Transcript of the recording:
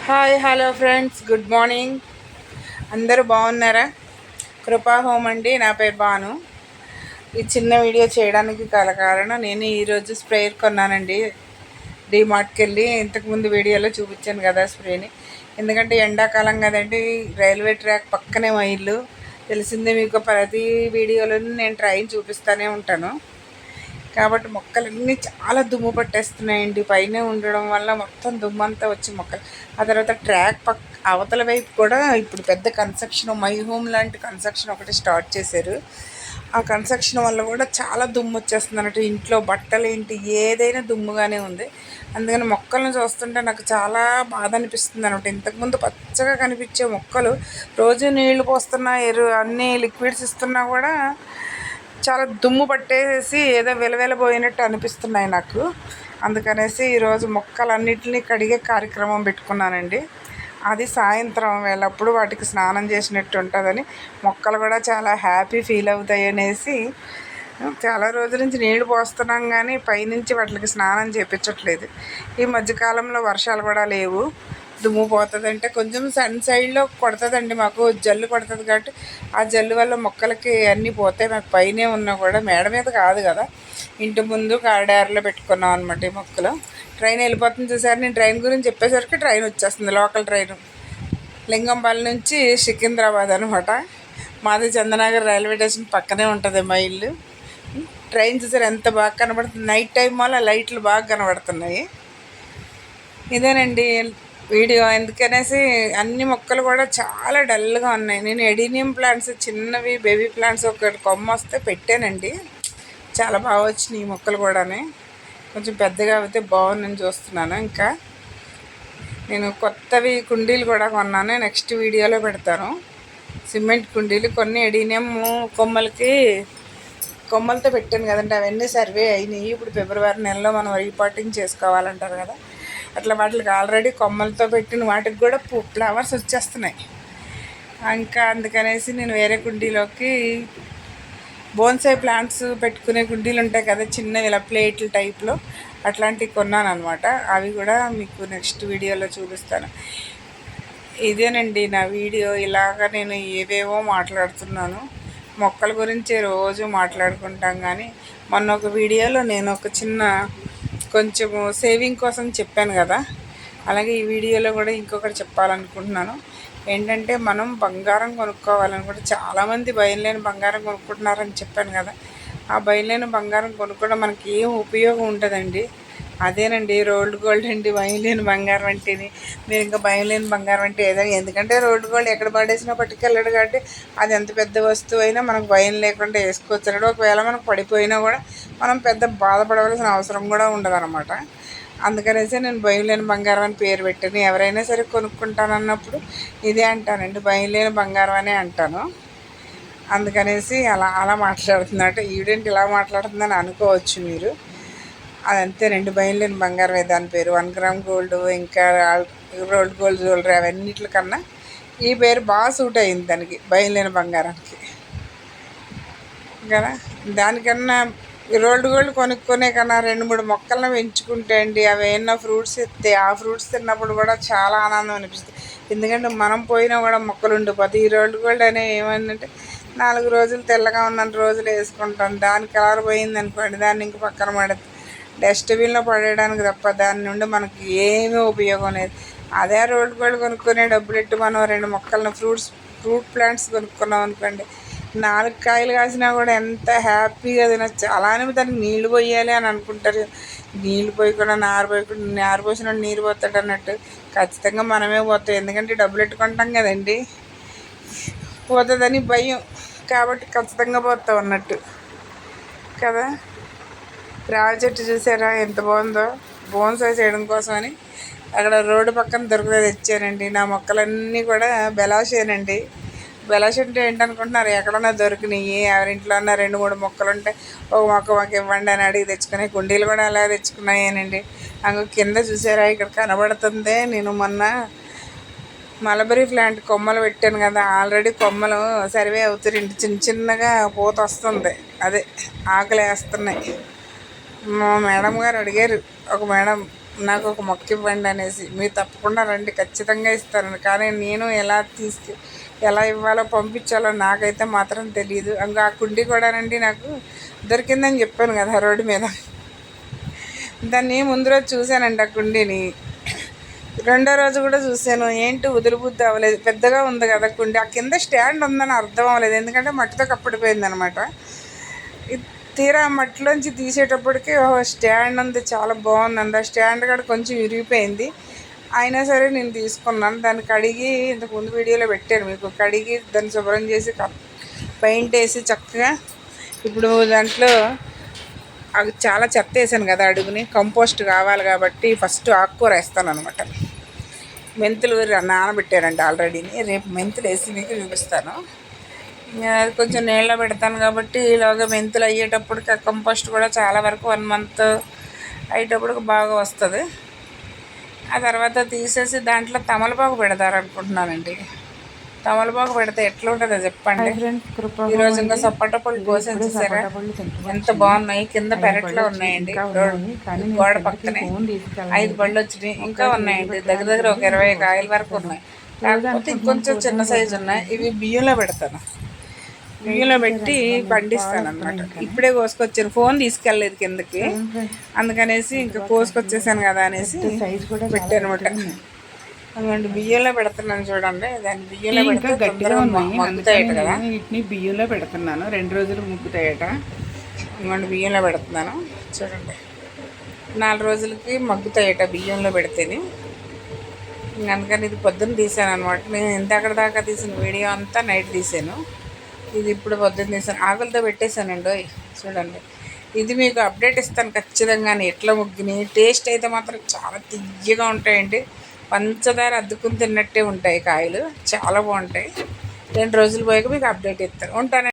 Hi hello friends, good morning. అందరూ బాగున్నారా? కృపా హోమ్ అండి. నా పేరు బాను. ఈ చిన్న వీడియో చేయడానికి గల కారణం, నేను ఈరోజు స్ప్రేయర్ కొన్నానండి. డీమార్ట్కి వెళ్ళి ఇంతకుముందు వీడియోలో చూపించాను కదా స్ప్రేని. ఎందుకంటే ఎండాకాలం కదండి, రైల్వే ట్రాక్ పక్కనే మా ఇల్లు. తెలిసిందే మీకు, ప్రతి వీడియోలోనూ నేను ట్రైన్ చూపిస్తూనే ఉంటాను. కాబట్టి మొక్కలన్నీ చాలా దుమ్ము పట్టేస్తున్నాయండి. పైన ఉండడం వల్ల మొత్తం దుమ్మంతా వచ్చి మొక్కలు. ఆ తర్వాత ట్రాక్ అవతల వైపు కూడా ఇప్పుడు పెద్ద కన్స్ట్రక్షన్, మై హోమ్ లాంటి కన్స్ట్రక్షన్ ఒకటి స్టార్ట్ చేశారు. ఆ కన్స్ట్రక్షన్ వల్ల కూడా చాలా దుమ్ము వచ్చేస్తుంది అన్నట్టు. ఇంట్లో బట్టలు ఏంటి ఏదైనా దుమ్ముగానే ఉంది. అందుకని మొక్కలను చూస్తుంటే నాకు చాలా బాధ అనిపిస్తుంది అనమాట. ఇంతకుముందు పచ్చగా కనిపించే మొక్కలు రోజు నీళ్లు పోస్తున్నా, అన్ని లిక్విడ్స్ ఇస్తున్నా కూడా చాలా దుమ్ము పట్టేసి ఏదో వెలవెలబోయినట్టు అనిపిస్తున్నాయి నాకు. అందుకనేసి ఈరోజు మొక్కలన్నిటినీ కడిగే కార్యక్రమం పెట్టుకున్నానండి. అది సాయంత్రం వేళప్పుడు వాటికి స్నానం చేసినట్టు ఉంటుందని, మొక్కలు కూడా చాలా హ్యాపీ ఫీల్ అవుతాయి అనేసి చాలా రోజుల నుంచి నీళ్లు పోస్తున్నాం, కానీ పైనుంచి వాటికి స్నానం చేయించట్లేదు. ఈ మధ్యకాలంలో వర్షాలు కూడా లేవు. దుమ్ము పోతుంది అంటే కొంచెం సన్ సైడ్లో కొడుతుందండి, మాకు జల్లు కొడుతుంది. కాబట్టి ఆ జల్లు వల్ల మొక్కలకి అన్నీ పోతాయి. మాకు పైనే ఉన్నా కూడా మేడ మీద కాదు కదా, ఇంటి ముందు కారిడార్లో పెట్టుకున్నాం అనమాట ఈ మొక్కలు. ట్రైన్ వెళ్ళిపోతుంది చూసారు. నేను ట్రైన్ గురించి చెప్పేసరికి ట్రైన్ వచ్చేస్తుంది, లోకల్ ట్రైన్ లింగంపల్లి నుంచి సికింద్రాబాద్ అనమాట. మాది చందనగర్ రైల్వే స్టేషన్ పక్కనే ఉంటుంది మా ఇల్లు. ట్రైన్ చూసారు ఎంత బాగా కనబడుతుంది. నైట్ టైం వల్ల లైట్లు బాగా కనబడుతున్నాయి. ఇదేనండి వీడియో. ఎందుకనేసి అన్ని మొక్కలు కూడా చాలా డల్గా ఉన్నాయి. నేను ఎడీనియం ప్లాంట్స్, చిన్నవి బేబీ ప్లాంట్స్ ఒకటి కొమ్మ వస్తే పెట్టానండి. చాలా బాగా వచ్చినాయి ఈ మొక్కలు కూడా. కొంచెం పెద్దగా అయితే బాగుందని చూస్తున్నాను. ఇంకా నేను కొత్తవి కుండీలు కూడా కొన్నాను, నెక్స్ట్ వీడియోలో పెడతాను. సిమెంట్ కుండీలు కొన్ని ఎడీనియం కొమ్మలతో పెట్టాను కదండి, అవన్నీ సర్వే అయినాయి. ఇప్పుడు ఫిబ్రవరి నెలలో మనం రీపాటింగ్ చేసుకోవాలంటారు కదా, అట్లా వాటికి ఆల్రెడీ కొమ్మలతో పెట్టిన వాటికి కూడా ఫ్లవర్స్ వచ్చేస్తున్నాయి. ఇంకా అందుకనేసి నేను వేరే కుండీలోకి బోన్సాయి ప్లాంట్స్ పెట్టుకునే కుండీలు ఉంటాయి కదా చిన్నవి, ఇలా ప్లేట్ల టైప్లో, అట్లాంటివి కొన్నాను అనమాట. అవి కూడా మీకు నెక్స్ట్ వీడియోలో చూపిస్తాను. ఇదేనండి నా వీడియో. ఇలాగ నేను ఏవేవో మాట్లాడుతున్నాను. మొక్కల గురించి రోజు మాట్లాడుకుంటాం, కానీ మొన్న ఒక వీడియోలో నేను ఒక చిన్న కొంచెము సేవింగ్ కోసం చెప్పాను కదా, అలాగే ఈ వీడియోలో కూడా ఇంకొకటి చెప్పాలనుకుంటున్నాను. ఏంటంటే మనం బంగారం కొనుక్కోవాలని కూడా చాలామంది భయం లేని బంగారం కొనుక్కుంటున్నారని చెప్పాను కదా. ఆ భయం లేని బంగారం కొనుక్కోవడం మనకి ఏం ఉపయోగం ఉంటుందండి. అదేనండి రోల్డ్ గోల్డ్ అండి, భయం లేని బంగారం అంటేని. మీరు ఇంకా భయం లేని బంగారం అంటే ఏదైనా, ఎందుకంటే రోల్డ్ గోల్డ్ ఎక్కడ పడేసినా పట్టుకెళ్ళాడు కాబట్టి అది ఎంత పెద్ద వస్తువు అయినా మనకు భయం లేకుండా వేసుకోవచ్చు అన్నాడు. ఒకవేళ మనకు పడిపోయినా కూడా మనం పెద్ద బాధపడవలసిన అవసరం కూడా ఉండదు అనమాట. అందుకనేసి నేను భయం లేని బంగారం అని పేరు పెట్టాను. ఎవరైనా సరే కొనుక్కుంటానన్నప్పుడు ఇదే అంటానండి, భయం లేని బంగారం అనే అంటాను. అందుకనేసి అలా అలా మాట్లాడుతున్నట్టు. ఈవిడేంటి ఇలా మాట్లాడుతుందని అనుకోవచ్చు మీరు. అదంతేనండి, భయం లేని బంగారమే దాని పేరు. 1 గ్రామ్ గోల్డ్, ఇంకా రోల్డ్ గోల్డ్ జ్యువెలరీ, అవన్నిటికన్నా ఈ పేరు బాగా సూట్ అయింది దానికి, భయం లేని బంగారానికి కదా. దానికన్నా రోల్డ్ గోల్డ్ కొనుక్కునే కన్నా 2-3 మొక్కలను పెంచుకుంటే అండి, అవి ఏమన్నా ఫ్రూట్స్ ఇస్తే ఆ ఫ్రూట్స్ తిన్నప్పుడు కూడా చాలా ఆనందం అనిపిస్తుంది. ఎందుకంటే మనం పోయినా కూడా మొక్కలు ఉండిపోతాయి. ఈ రోల్డ్ గోల్డ్ అనేవి ఏమైందంటే 4 రోజులు తెల్లగా ఉన్న రోజులు వేసుకుంటాం, దాని కలర్ పోయింది అనుకోండి, దాన్ని ఇంక పక్కన పడేది డస్ట్బిన్లో పడేయడానికి తప్ప దాని నుండి మనకి ఏమీ ఉపయోగం లేదు. అదే రోల్డ్ గోల్డ్ కొనుక్కునే డబ్బులు ఎట్టు మనం 2 మొక్కలను ఫ్రూట్ ప్లాంట్స్ కొనుక్కున్నాం అనుకోండి, 4 కాయలు కాసినా కూడా ఎంత హ్యాపీగా తినచ్చు. అలానే దానికి నీళ్లు పోయాలి అని అనుకుంటారు. నీళ్లు పోయకుండా నారు పోసిన నీరు పోతాడు అన్నట్టు ఖచ్చితంగా మనమే పోతాం. ఎందుకంటే డబ్బులు ఎట్టుకుంటాం కదండి, పోతుందని భయం కాబట్టి ఖచ్చితంగా పోతాం అన్నట్టు కదా. రావి చెట్టు చూసారా ఎంత బాగుందో, బోన్సాయి చేయడం కోసమని అక్కడ రోడ్డు పక్కన దొరికితే తెచ్చానండి. నా మొక్కలన్నీ కూడా బెలాషేనండి. బెలాష్ అంటే ఏంటనుకుంటున్నారు, ఎక్కడన్నా దొరికినాయి. ఎవరింట్లో అన్నా 2-3 మొక్కలు ఉంటే ఒక మొక్క మాకు ఇవ్వండి అని అడిగి తెచ్చుకునే కుండీలు కూడా అలా తెచ్చుకున్నాయేనండి. అంగ కింద చూసారా ఇక్కడ కనబడుతుంది, నేను మొన్న మలబరీ ప్లాంట్ కొమ్మలు పెట్టాను కదా, ఆల్రెడీ కొమ్మలు సర్వే అవుతారండి. చిన్నగా పూత వస్తుంది, అదే ఆకులు వేస్తున్నాయి. మా మేడం గారు అడిగారు, ఒక మేడం నాకు ఒక మొక్క ఇవ్వండి అనేసి. మీరు తప్పకుండా రండి, ఖచ్చితంగా ఇస్తానండి. కానీ నేను ఎలా ఇవ్వాలో పంపించాలో నాకైతే మాత్రం తెలియదు. ఇంకా ఆ కుండీ కూడానండి నాకు దొరికిందని చెప్పాను కదా రోడ్డు మీద. దాన్ని ముందు రోజు చూశానండి ఆ కుండీని, రెండో రోజు కూడా చూశాను. ఏంటి వదిలిబుద్ధి అవ్వలేదు, పెద్దగా ఉంది కదా కుండీ. ఆ కింద స్టాండ్ ఉందని అర్థం అవ్వలేదు, ఎందుకంటే మట్టితో కప్పడిపోయింది అనమాట. తీరా మట్టిలోంచి తీసేటప్పటికి స్టాండ్ ఉంది, చాలా బాగుందండి. ఆ స్టాండ్ కూడా కొంచెం విరిగిపోయింది, అయినా సరే నేను తీసుకున్నాను. దాన్ని కడిగి ఇంతకుముందు వీడియోలో పెట్టాను మీకు, కడిగి దాన్ని శుభ్రం చేసి పెయింట్ వేసి చక్కగా ఇప్పుడు దాంట్లో చాలా చెత్త వేసాను కదా అడుగుని, కంపోస్ట్ కావాలి కాబట్టి ఫస్ట్ ఆకుకూర వేస్తాను అనమాట. మెంతులు నానబెట్టారండి ఆల్రెడీని, రేపు మెంతులు వేసి మీకు చూపిస్తాను. అది కొంచెం నీళ్ళలో పెడతాను కాబట్టి ఇలాగ మెంతులు అయ్యేటప్పటికి ఆ కంపోస్ట్ కూడా చాలా వరకు 1 మంత్ అయ్యేటప్పటికి బాగా వస్తుంది. ఆ తర్వాత తీసేసి దాంట్లో తమలపాకు పెడతారనుకుంటున్నానండి. తమలపాకు పెడితే ఎట్లా ఉంటుందో చెప్పండి. ఈరోజు ఇంకా సపోటా పళ్ళు కోసేసి చూసారా ఎంత బాగున్నాయి, కింద పెరట్లో ఉన్నాయండి, గోడ పక్కనే 5 పళ్ళు వచ్చినాయి. ఇంకా ఉన్నాయండి, దగ్గర దగ్గర ఒక 20 కాయల వరకు ఉన్నాయి. కాకపోతే ఇంకొంచెం చిన్న సైజు ఉన్నాయి. ఇవి బియ్యంలో పెడతాను, బియ్యంలో పెట్టి పండిస్తాను అనమాట. ఇప్పుడే కోసుకొచ్చాను, ఫోన్ తీసుకెళ్ళలేదు కిందకి, అందుకనేసి ఇంకా కోసుకొచ్చేసాను కదా అనేసి పెట్టాను అనమాట. అందుకంటే బియ్యంలో పెడుతున్నాను చూడండి. దాన్ని బియ్యంలో పెడితే గట్టిగా మగ్గుతాయట కదా, వీటిని బియ్యంలో పెడుతున్నాను. 2 రోజులు మగ్గుతాయట. అందుకంటే బియ్యంలో పెడుతున్నాను చూడండి. 4 రోజులకి మగ్గుతాయట బియ్యంలో పెడితేనే. అందుకని ఇది పొద్దున్న తీసాను అనమాట. నేను ఇంతకడ దాకా తీసిన వీడియో అంతా నైట్ తీసాను, ఇది ఇప్పుడు పొద్దున్న తీసాను. ఆకులతో పెట్టేశానండి చూడండి. ఇది మీకు అప్డేట్ ఇస్తాను ఖచ్చితంగా ఎట్లా ముగ్గినాయి. టేస్ట్ అయితే మాత్రం చాలా తియ్యగా ఉంటాయండి, పంచదార అద్దుకుని తిన్నట్టే ఉంటాయి కాయలు, చాలా బాగుంటాయి. 2 రోజులు పోయాక మీకు అప్డేట్ ఇస్తాను. ఉంటాను.